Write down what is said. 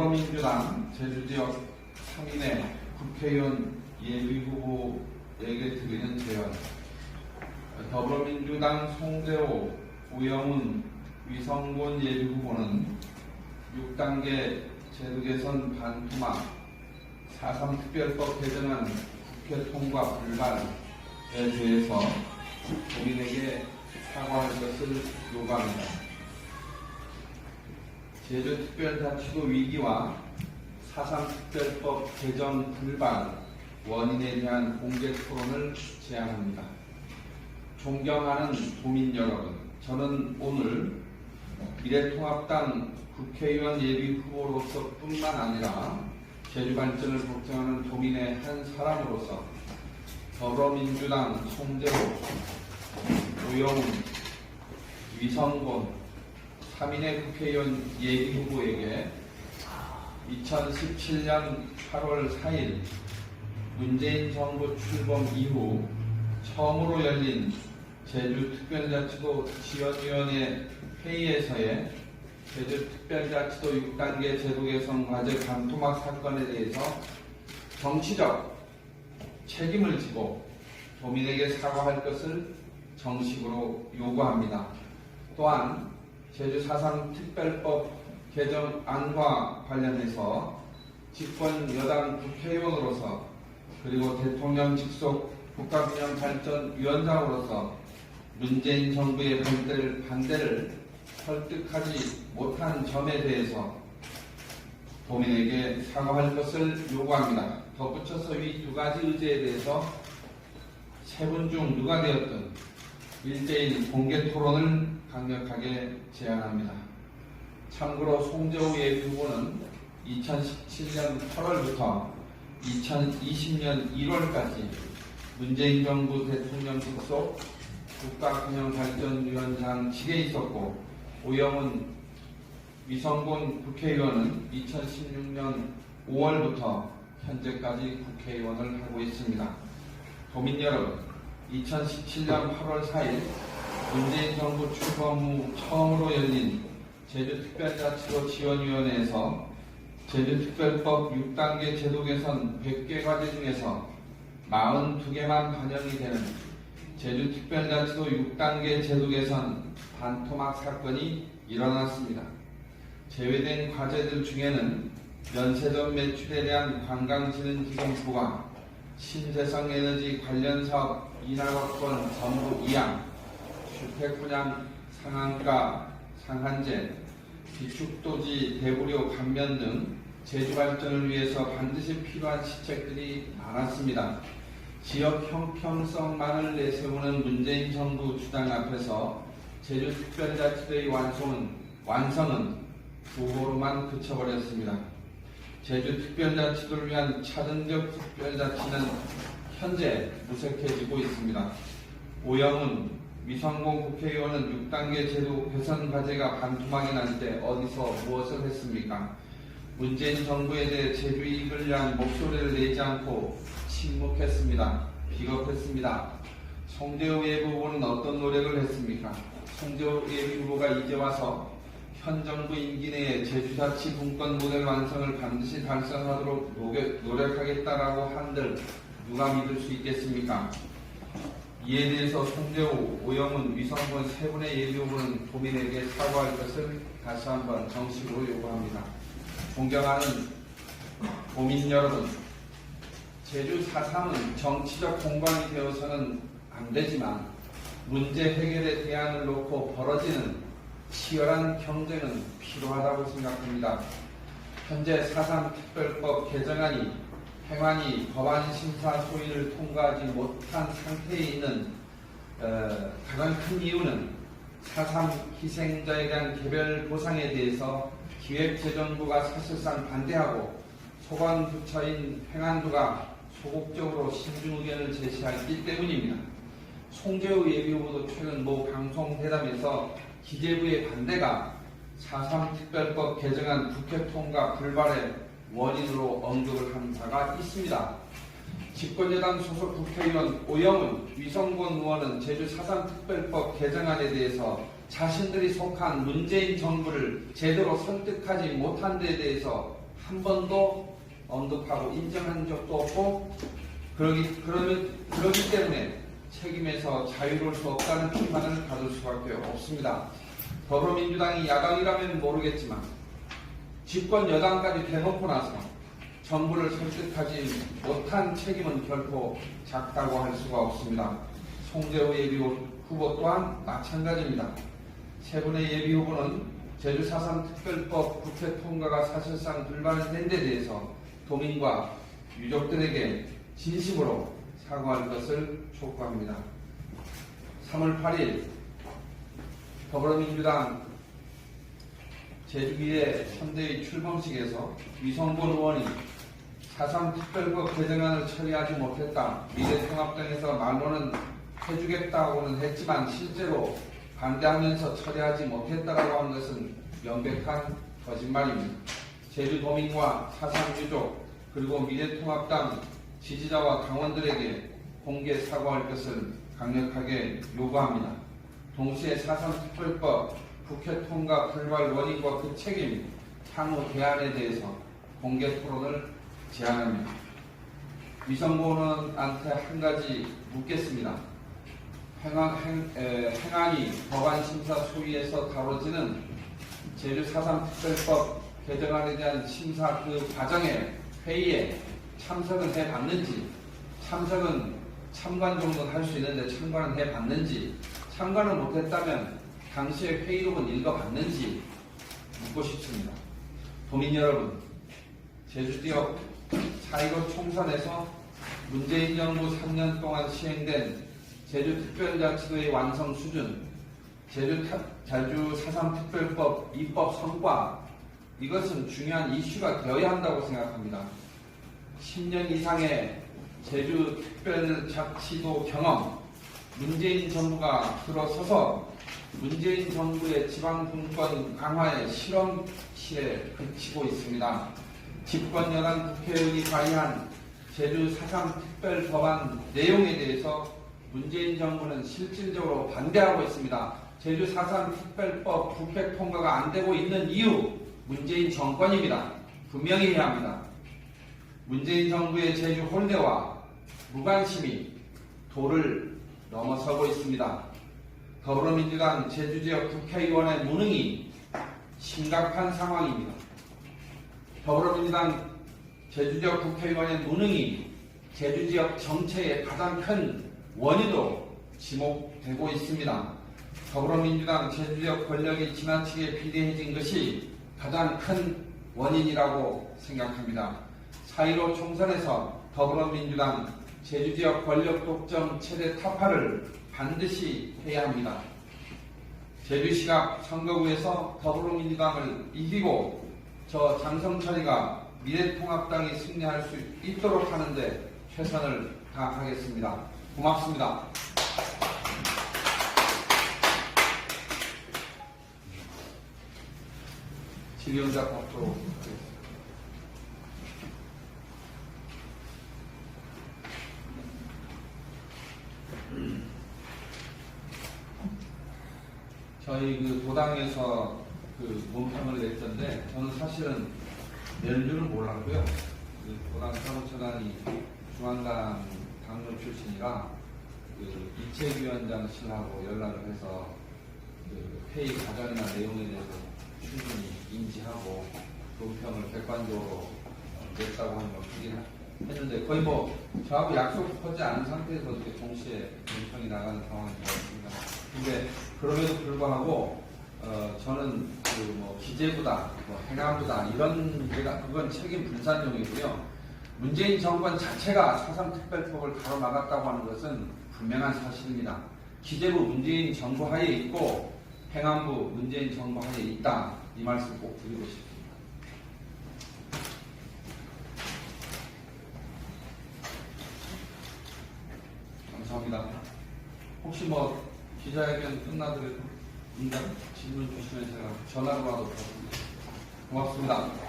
더불어민주당 제주지역 상인의 국회의원 예비후보에게 드리는 제안. 더불어민주당 송재호, 우영훈, 위성곤 예비후보는 6단계 제도 개선 반토막, 4.3 특별법 개정안 국회 통과 불발에 대해서 국민에게 사과할 것을 요구합니다. 제주특별자치도 위기와 4.3 특별법 개정 불발 원인에 대한 공개 토론을 제안합니다. 존경하는 도민 여러분, 저는 오늘 미래통합당 국회의원 예비후보로서 뿐만 아니라 제주발전을 걱정하는 도민의 한 사람으로서 더불어민주당 송재호, 우영훈, 위성곤 3인의 국회의원 예비후보에게 2017년 8월 4일 문재인 정부 출범 이후 처음으로 열린 제주특별자치도 지원위원회 회의에서의 제주특별자치도 6단계 제도 개선 과제 반토막 사건에 대해서 정치적 책임을 지고 도민에게 사과할 것을 정식으로 요구합니다. 또한 제주 4.3 특별법 개정안과 관련해서 집권 여당 국회의원으로서 그리고 대통령 직속 국가균형발전위원장으로서 문재인 정부의 반대를 설득하지 못한 점에 대해서 도민에게 사과할 것을 요구합니다. 덧붙여서 이 두 가지 의제에 대해서 세 분 중 누가 되었든 일대일 공개 토론을 강력하게 제안합니다. 참고로 송재호 예비후보는 2017년 8월부터 2020년 1월까지 문재인 정부 대통령 직속 국가균형발전위원장직에 있었고, 우영훈, 위성곤 국회의원은 2016년 5월부터 현재까지 국회의원을 하고 있습니다. 도민 여러분, 2017년 8월 4일 문재인 정부 출범 후 처음으로 열린 제주특별자치도 지원위원회에서 제주특별법 6단계 제도 개선 100개 과제 중에서 42개만 반영이 되는 제주특별자치도 6단계 제도 개선 반토막 사건이 일어났습니다. 제외된 과제들 중에는 면세점 매출에 대한 관광진흥기금부가 신재생에너지 관련 사업 인하법권 전부 이양, 주택분양 상한가 상한제, 비축도지 대부료 감면 등 제주발전을 위해서 반드시 필요한 시책들이 많았습니다. 지역 형평성만을 내세우는 문재인 정부 주장 앞에서 제주특별자치도의 완성은 구호로만 그쳐버렸습니다. 제주특별자치도를 위한 차등적 특별자치는 현재 무색해지고 있습니다. 우영훈, 위성곤 국회의원은 6단계 제도 개선 과제가 반토막이 날 때 어디서 무엇을 했습니까? 문재인 정부에 대해 제주 이익을 위한 목소리를 내지 않고 침묵했습니다. 비겁했습니다. 송재호 예비후보는 어떤 노력을 했습니까? 송재호 예비후보가 이제 와서 현 정부 임기 내에 제주자치 분권 모델 완성을 반드시 달성하도록 노력하겠다라고 한들 누가 믿을 수 있겠습니까? 이에 대해서 송재호, 우영훈, 위성곤 세 분의 예비후보는 도민에게 사과할 것을 다시 한번 정식으로 요구합니다. 존경하는 도민 여러분, 제주 4.3은 정치적 공방이 되어서는 안 되지만 문제 해결의 대안을 놓고 벌어지는 치열한 경쟁은 필요하다고 생각합니다. 현재 4.3 특별법 개정안이 행안위 법안 심사 소위를 통과하지 못한 상태에 있는 가장 큰 이유는 4.3 희생자에 대한 개별 보상에 대해서 기획재정부가 사실상 반대하고 소관부처인 행안부가 소극적으로 신중 의견을 제시하기 때문입니다. 송재호 예비후보도 최근 모 방송대담에서 기재부의 반대가 4.3 특별법 개정안 국회 통과 불발의 원인으로 언급을 한 바가 있습니다. 집권여당 소속 국회의원 오영훈, 위성곤 의원은 제주 4.3 특별법 개정안에 대해서 자신들이 속한 문재인 정부를 제대로 설득하지 못한 데 대해서 한 번도 언급하고 인정한 적도 없고 그러기 때문에 책임에서 자유로울 수 없다는批判을 받을 수밖에 없습니다. 더불어민주당이 야당이라면 모르겠지만 집권 여당까지 대놓고 나서 정부를 설득하지 못한 책임은 결코 작다고 할 수가 없습니다. 송재호 예비후보 또한 마찬가지입니다. 세 분의 예비후보는 제주 4.3 특별법 국회 통과가 사실상 불발된 데 대해서 도민과 유족들에게 진심으로 사과할 것을 촉구합니다. 3월 8일 더불어민주당 제주기의 3대의 출범식에서 위성곤 의원이 4.3 특별법 개정안을 처리하지 못했다. 미래통합당에서 말로는 해주겠다고는 했지만 실제로 반대하면서 처리하지 못했다라고 하는 것은 명백한 거짓말입니다. 제주도민과 4.3 유족 그리고 미래통합당 지지자와 당원들에게 공개 사과할 것을 강력하게 요구합니다. 동시에 4.3 특별법 국회 통과 불발 원인과 그 책임, 향후 대안에 대해서 공개 토론을 제안합니다. 위성고원한테 한 가지 묻겠습니다. 행안위 법안심사 소위에서 다뤄지는 제주 4.3 특별법 개정안에 대한 심사 그 과정에 회의에 참석은 해봤는지, 참석은 참관 정도는 할 수 있는데 참관은 해봤는지, 참관을 못했다면 당시의 회의록은 읽어봤는지 묻고 싶습니다. 도민 여러분, 제주 지역 4.15 총선에서 문재인 정부 3년 동안 시행된 제주특별자치도의 완성 수준, 제주 4.3 특별법 입법 성과, 이것은 중요한 이슈가 되어야 한다고 생각합니다. 10년 이상의 제주특별자치도 경험, 문재인 정부가 들어서서 문재인 정부의 지방분권 강화의 실험실에 그치고 있습니다. 집권여당 국회의원이 발의한 제주 4.3 특별법안 내용에 대해서 문재인 정부는 실질적으로 반대하고 있습니다. 제주 4.3 특별법 국회 통과가 안 되고 있는 이유, 문재인 정권입니다. 분명히 해야 합니다. 문재인 정부의 제주 홀대와 무관심이 도를 넘어서고 있습니다. 더불어민주당 제주지역 국회의원의 무능이 심각한 상황입니다. 더불어민주당 제주지역 국회의원의 무능이 제주지역 정체의 가장 큰 원인으로 지목되고 있습니다. 더불어민주당 제주지역 권력이 지나치게 비대해진 것이 가장 큰 원인이라고 생각합니다. 4.15 총선에서 더불어민주당 제주지역 권력 독점 최대 타파를 반드시 해야 합니다. 제주시가 선거구에서 더불어민주당을 이기고 저 장성철이가 미래통합당이 승리할 수 있도록 하는데 최선을 다하겠습니다. 고맙습니다. 질의응답 받도록 하겠습니다. 저희 그 도당에서 그 논평을 냈던데 저는 사실은 낼 줄은 몰랐고요. 그 도당 사무처장이 중앙당 당뇨 출신이라 그 이책위원장실하고 연락을 해서 그 회의 과정이나 내용에 대해서 충분히 인지하고 논평을 객관적으로 냈다고 하는 걸 확인했는데 거의 뭐 저하고 약속하지 않은 상태에서 이렇게 동시에 논평이 나가는 상황인 것 같습니다. 근데 그럼에도 불구하고 저는 그 뭐 기재부다, 뭐 행안부다 이런 문제가 그건 책임 분산용이고요. 문재인 정권 자체가 4.3 특별법을 가로막았다고 하는 것은 분명한 사실입니다. 기재부 문재인 정부 하에 있고 행안부 문재인 정부 하에 있다. 이 말씀 꼭 드리고 싶습니다. 감사합니다. 혹시 뭐 기자회견 끝나더라도 질문 주시면 제가 전화로라도 드리겠습니다. 고맙습니다.